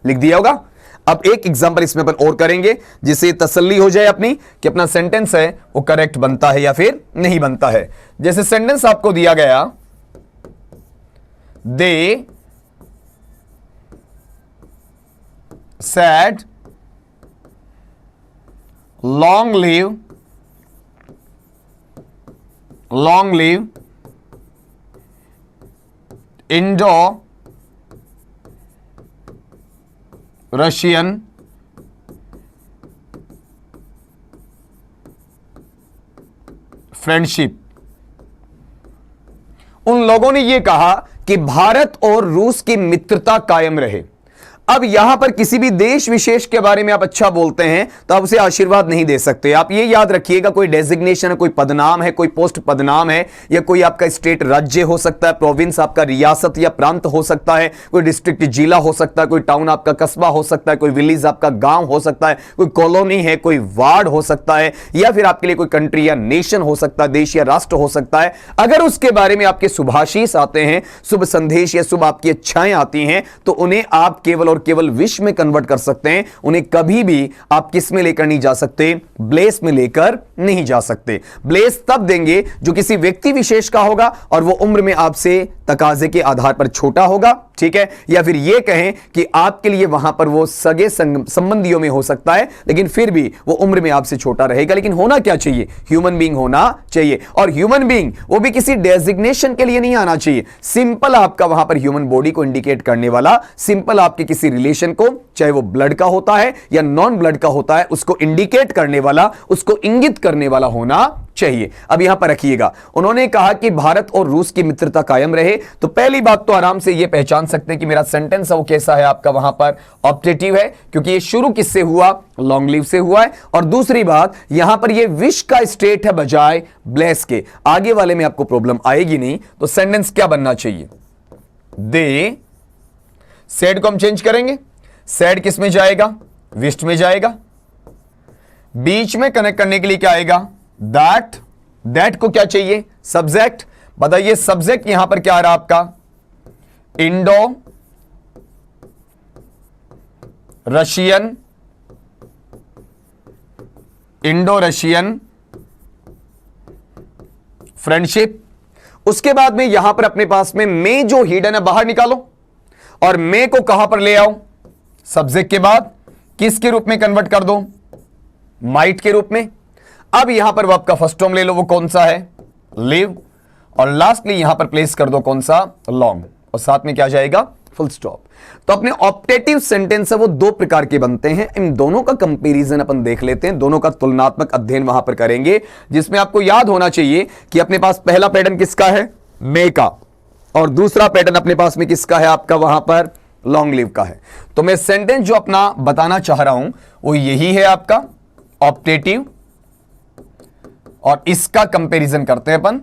लिख दिया होगा। अब एक एग्जांपल इसमें अपन और करेंगे जिससे तसल्ली हो जाए अपनी कि अपना सेंटेंस है वो करेक्ट बनता है या फिर नहीं बनता है। जैसे सेंटेंस आपको दिया गया, they said long live Indo Russian friendship. उन लोगों ने यह कहा कि भारत और रूस की मित्रता कायम रहे। अब यहां पर किसी भी देश विशेष के बारे में आप अच्छा बोलते हैं तो आप उसे आशीर्वाद नहीं दे सकते। आप ये याद रखिएगा, कोई डेजिग्नेशन है, कोई पदनाम है, कोई पोस्ट पदनाम है, या कोई आपका स्टेट राज्य हो सकता है, प्रोविंस आपका रियासत या प्रांत हो सकता है, कोई डिस्ट्रिक्ट जिला हो सकता है, कोई टाउन आपका कस्बा हो सकता है, कोई विलेज आपका गांव हो सकता है, कोई कॉलोनी है, कोई वार्ड हो सकता है, या फिर आपके लिए कोई कंट्री या नेशन हो सकता है, देश या राष्ट्र हो सकता है। अगर उसके बारे में आपके शुभाशीष आते हैं, शुभ संदेश या शुभ आपकी इच्छाएं आती हैं, तो उन्हें आप केवल और केवल विश में कन्वर्ट कर सकते हैं। उन्हें कभी भी आप किस में लेकर नहीं जा सकते, ब्लेस में लेकर नहीं जा सकते। ब्लेस तब देंगे जो किसी व्यक्ति विशेष का होगा और वो उम्र में आपसे तकाजे के आधार पर छोटा होगा, ठीक है, या फिर यह कहें कि आपके लिए वहां पर वो सगे संबंधियों में हो सकता है लेकिन फिर भी वो उम्र में आपसे छोटा रहेगा। लेकिन होना क्या चाहिए, ह्यूमन बीइंग होना चाहिए। और ह्यूमन बीइंग वो भी किसी डेजिग्नेशन के लिए नहीं आना चाहिए, सिंपल आपका वहां पर ह्यूमन बॉडी को इंडिकेट करने वाला, सिंपल आपके किसी रिलेशन को, चाहे वो ब्लड का होता है या नॉन ब्लड का होता है, उसको इंडिकेट करने वाला, उसको इंगित करने वाला होना चाहिए। अब यहां पर रखिएगा, उन्होंने कहा कि भारत और रूस की मित्रता कायम रहे, तो पहली बात तो आराम से यह पहचान सकते हैं कि मेरा सेंटेंस है वो कैसा है, आपका वहां पर ऑप्टेटिव है, क्योंकि ये शुरू किससे हुआ, लॉन्ग लिव से हुआ है। और दूसरी बात, यहां पर ये विश का स्टेट है बजाय ब्लेस के। आगे वाले में आपको प्रॉब्लम आएगी नहीं, तो सेंटेंस क्या बनना चाहिए, दे सेड को हम चेंज करेंगे, सेड किस में जाएगा, विश्ड में जाएगा। बीच में कनेक्ट करने के लिए क्या आएगा, दैट, दैट को क्या चाहिए, सब्जेक्ट। बताइए सब्जेक्ट यहां पर क्या आ रहा आपका, इंडो रशियन फ्रेंडशिप। उसके बाद में यहां पर अपने पास में मे जो हिडन है बाहर निकालो और मे को कहां पर ले आओ, सब्जेक्ट के बाद किसके रूप में कन्वर्ट कर दो, माइट के रूप में। अब यहां पर वर्ब का फर्स्ट फॉर्म ले लो, वो कौन सा है, लिव, और लास्टली यहां पर प्लेस कर दो कौन सा, लॉन्ग, और साथ में क्या जाएगा, फुल स्टॉप। तो अपने ऑप्टेटिव सेंटेंस है वो दो प्रकार के बनते हैं। इन दोनों का कंपैरिजन अपन देख लेते हैं, दोनों का तुलनात्मक अध्ययन वहां पर करेंगे, जिसमें आपको याद होना चाहिए कि अपने पास पहला पैटर्न किसका है, मे का, और दूसरा पैटर्न अपने पास में किसका है, आपका वहां पर लॉन्ग लिव का है। तो मैं सेंटेंस जो अपना बताना चाह रहा हूं वो यही है आपका ऑप्टेटिव, और इसका कंपैरिजन करते हैं अपन।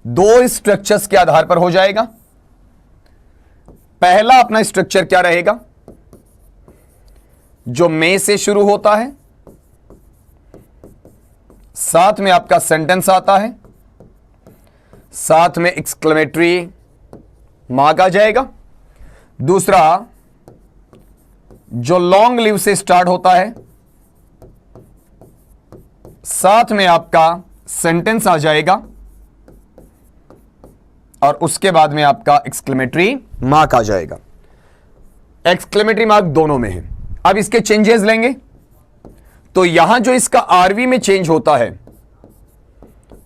दो स्ट्रक्चर्स के आधार पर हो जाएगा। पहला अपना स्ट्रक्चर क्या रहेगा, जो मे से शुरू होता है, साथ में आपका सेंटेंस आता है, साथ में एक्सक्लेमेटरी मार्क आ जाएगा। दूसरा जो लॉन्ग लिव से स्टार्ट होता है, साथ में आपका सेंटेंस आ जाएगा, और उसके बाद में आपका एक्सक्लेमेटरी मार्क आ जाएगा। एक्सक्लेमेटरी मार्क दोनों में है। अब इसके चेंजेस लेंगे तो यहां जो इसका आरवी में चेंज होता है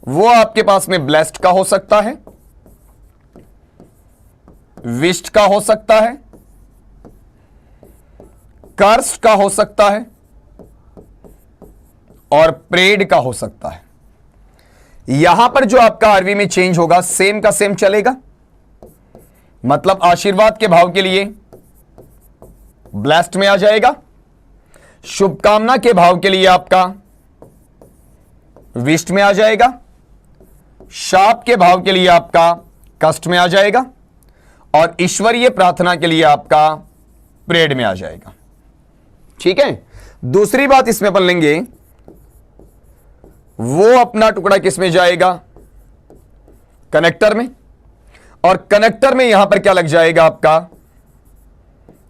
वो आपके पास में ब्लेस्ड का हो सकता है, विश्ड का हो सकता है, कर्स्ड का हो सकता है, और प्रेड का हो सकता है। यहां पर जो आपका आरवी में चेंज होगा सेम का सेम चलेगा, मतलब आशीर्वाद के भाव के लिए ब्लेस्ड में आ जाएगा, शुभकामना के भाव के लिए आपका विश्ड में आ जाएगा, शाप के भाव के लिए आपका कष्ट में आ जाएगा, और ईश्वरीय प्रार्थना के लिए आपका प्रेड में आ जाएगा। ठीक है। दूसरी बात इसमें अपन लेंगे, वो अपना टुकड़ा किस में जाएगा, कनेक्टर में, और कनेक्टर में यहां पर क्या लग जाएगा आपका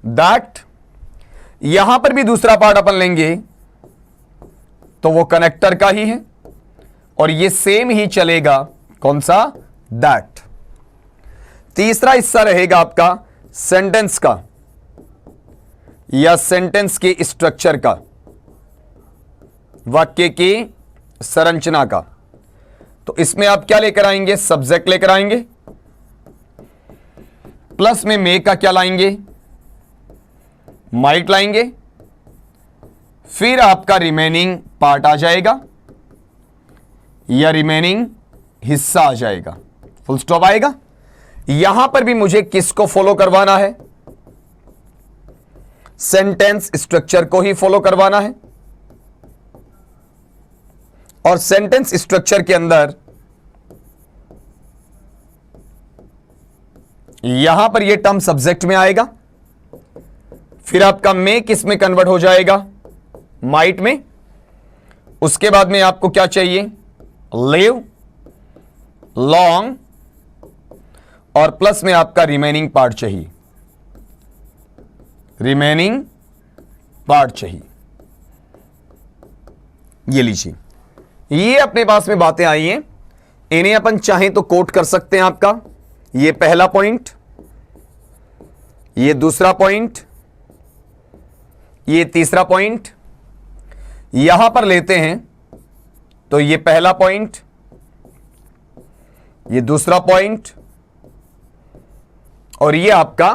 दैट। यहां पर भी दूसरा पार्ट अपन लेंगे तो वो कनेक्टर का ही है, और ये सेम ही चलेगा, कौन सा, दैट। तीसरा हिस्सा रहेगा आपका सेंटेंस का या सेंटेंस के स्ट्रक्चर का, वाक्य की संरचना का। तो इसमें आप क्या लेकर आएंगे, सब्जेक्ट लेकर आएंगे, प्लस में मे का क्या लाएंगे, माइट लाएंगे, फिर आपका रिमेनिंग पार्ट आ जाएगा या रिमेनिंग हिस्सा आ जाएगा, फुल स्टॉप आएगा। यहां पर भी मुझे किसको फॉलो करवाना है, सेंटेंस स्ट्रक्चर को ही फॉलो करवाना है, और सेंटेंस स्ट्रक्चर के अंदर यहां पर यह टर्म सब्जेक्ट में आएगा, फिर आपका मे किस में कन्वर्ट हो जाएगा, माइट में। उसके बाद में आपको क्या चाहिए, लिव, लॉन्ग, और प्लस में आपका रिमेनिंग पार्ट चाहिए, रिमेनिंग पार्ट चाहिए। ये लीजिए, ये अपने पास में बातें आई हैं, इन्हें अपन चाहें तो कोट कर सकते हैं। आपका ये पहला पॉइंट, ये दूसरा पॉइंट, ये तीसरा पॉइंट, यहां पर लेते हैं तो ये पहला पॉइंट, ये दूसरा पॉइंट, और ये आपका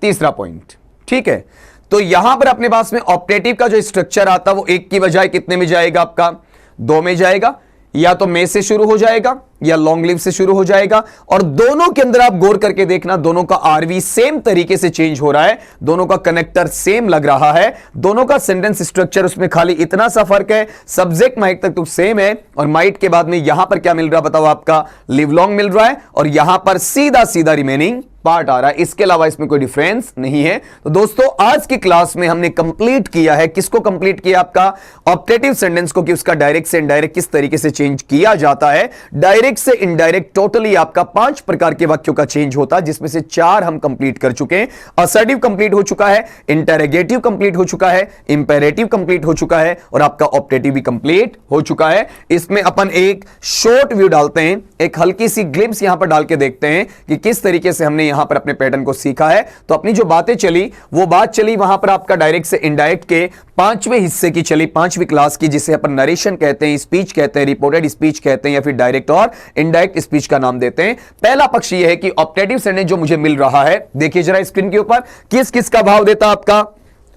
तीसरा पॉइंट। ठीक है। तो यहां पर अपने पास में ऑप्टेटिव का जो स्ट्रक्चर आता है वो एक की बजाय कितने में जाएगा, आपका दो में जाएगा, या तो मे से शुरू हो जाएगा या लॉन्ग लिव से शुरू हो जाएगा। और दोनों के अंदर आप गौर करके देखना, दोनों का आरवी सेम तरीके से चेंज हो रहा है, दोनों का कनेक्टर सेम लग रहा है, दोनों का सेंटेंस स्ट्रक्चर उसमें खाली इतना सा फर्क है, सब्जेक्ट माइट तक तो सेम है, और माइट के बाद में यहां पर क्या मिल रहा है बताओ, आपका लिव लॉन्ग मिल रहा है, और यहां पर सीधा सीधा रिमेनिंग पार्ट आ रहा है। इसके अलावा इसमें कोई डिफरेंस नहीं है। तो दोस्तों आज की क्लास में हमने कंप्लीट किया है, किसको कंप्लीट किया, आपका ऑप्टेटिव सेंटेंस को, कि उसका डायरेक्ट से इनडायरेक्ट किस तरीके से चेंज किया जाता है। डायरेक्ट से इनडायरेक्ट टोटली आपका 5 प्रकार के वाक्यों का चेंज होता है, जिसमें से 4 हम कंप्लीट कर चुके हैं। असर्टिव कंप्लीट हो चुका है, इंटरोगेटिव कंप्लीट हो चुका है, इंपेरेटिव कंप्लीट हो चुका है, और आपका ऑप्टेटिव भी कंप्लीट हो चुका है। इसमें अपन एक शॉर्ट व्यू डालते हैं, एक हल्की सी ग्लिम्स यहां पर डाल के देखते हैं कि किस तरीके से हमने यहां पर अपने पैटर्न को सीखा है। तो अपनी जो बातें चली वो बात चली वहां पर आपका डायरेक्ट से इनडायरेक्ट के 5वें हिस्से की चली, 5वीं क्लास की, जिसे अपन नरेशन कहते हैं, स्पीच कहते हैं, रिपोर्टेड स्पीच कहते हैं, या फिर डायरेक्ट और इनडायरेक्ट स्पीच का नाम देते हैं। पहला पक्ष यह है कि ऑप्टेटिव सेंटेंस जो मुझे मिल रहा है, देखिए जरा स्क्रीन के ऊपर, किस किस का भाव देता, आपका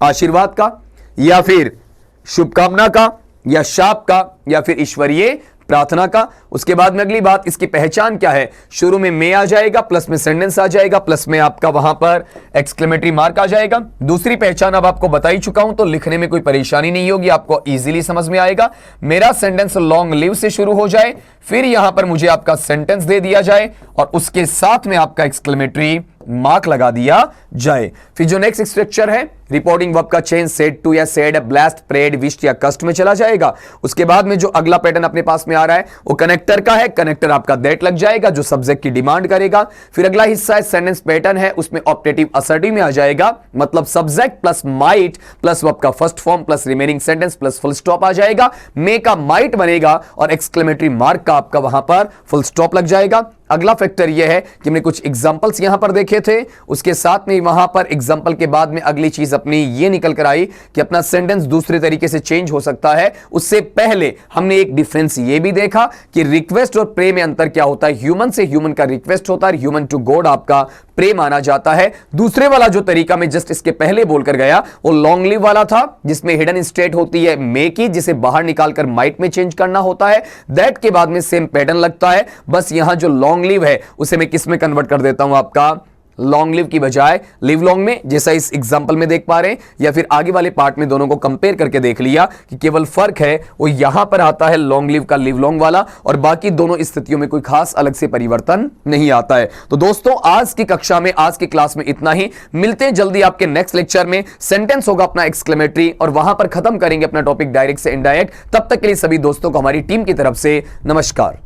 आशीर्वाद का, या फिर शुभकामना का, या शाप का, या फिर ईश्वरीय प्रार्थना का। उसके बाद में अगली बात, इसकी पहचान क्या है, शुरू में मे आ जाएगा, प्लस में सेंटेंस आ जाएगा, प्लस में आपका वहां पर एक्सक्लेमेटरी मार्क आ जाएगा। दूसरी पहचान अब आपको बता ही चुका हूं, तो लिखने में कोई परेशानी नहीं होगी, आपको इजीली समझ में आएगा। मेरा सेंटेंस लॉन्ग लिव से शुरू हो जाए, फिर यहां पर मुझे आपका सेंटेंस दे दिया जाए और उसके साथ में आपका एक्सक्लेमेटरी मार्क लगा दिया जाए। फिर जो नेक्स्ट स्ट्रक्चर है, रिपोर्टिंग वर्ब का चेंज सेड टू या सेड, ब्लेस्ड, प्रेड, विश्ड या कस्ट में चला जाएगा। उसके बाद में जो अगला पैटर्न अपने पास में आ रहा है वो कनेक्टर का है, कनेक्टर आपका दैट लग जाएगा जो सब्जेक्ट की डिमांड करेगा। फिर अगला हिस्सा है सेंटेंस पैटर्न है, उसमें ऑप्टेटिव असर्टिव में आ जाएगा, मतलब subject plus might plus verb का first form plus remaining sentence plus full stop आ जाएगा। मे का माइट बनेगा और एक्सक्लेमेटरी मार्क का आपका वहां पर फुल स्टॉप लग जाएगा। अगला फैक्टर यह है कि हमने कुछ एग्जांपल्स यहां पर देखे थे, उसके साथ में वहां पर एग्जांपल के बाद में अगली चीज अपनी ये निकल कर आई कि अपना सेंटेंस दूसरे तरीके से चेंज हो सकता है। उससे पहले हमने एक डिफरेंस ये भी देखा कि रिक्वेस्ट और प्रे में अंतर क्या होता है। ह्यूमन से ह्यूमन का रिक्वेस्ट होता है, ह्यूमन टू गॉड आपका प्रे माना जाता है। दूसरे वाला जो तरीका मैं जस्ट इसके पहले बोलकर गया वो लॉन्ग लिव वाला था, जिसमें हिडन स्टेट होती है मे की, जिसे बाहर निकालकर माइट में चेंज करना होता है। दैट के बाद में सेम पैटर्न लगता है, बस यहां जो लॉन्ग लिव है उसे मैं किस में कन्वर्ट कर देता हूं, आपका लॉन्ग लिव की बजाय लिव लॉन्ग में, जैसा इस एग्जांपल में देख पा रहे हैं, या फिर आगे वाले पार्ट में दोनों को कंपेयर करके देख लिया कि केवल फर्क है वो यहां पर आता है लॉन्ग लिव का लिव लॉन्ग वाला, और बाकी दोनों स्थितियों में कोई खास अलग से परिवर्तन नहीं आता है। तो दोस्तों आज की कक्षा में, आज की क्लास में इतना ही। मिलते हैं जल्दी आपके नेक्स्ट लेक्चर में। सेंटेंस होगा अपना एक्सक्लेमेटरी और वहां पर खत्म करेंगे अपना टॉपिक डायरेक्ट से इनडायरेक्ट। तब तक के लिए सभी दोस्तों को हमारी टीम की तरफ से नमस्कार।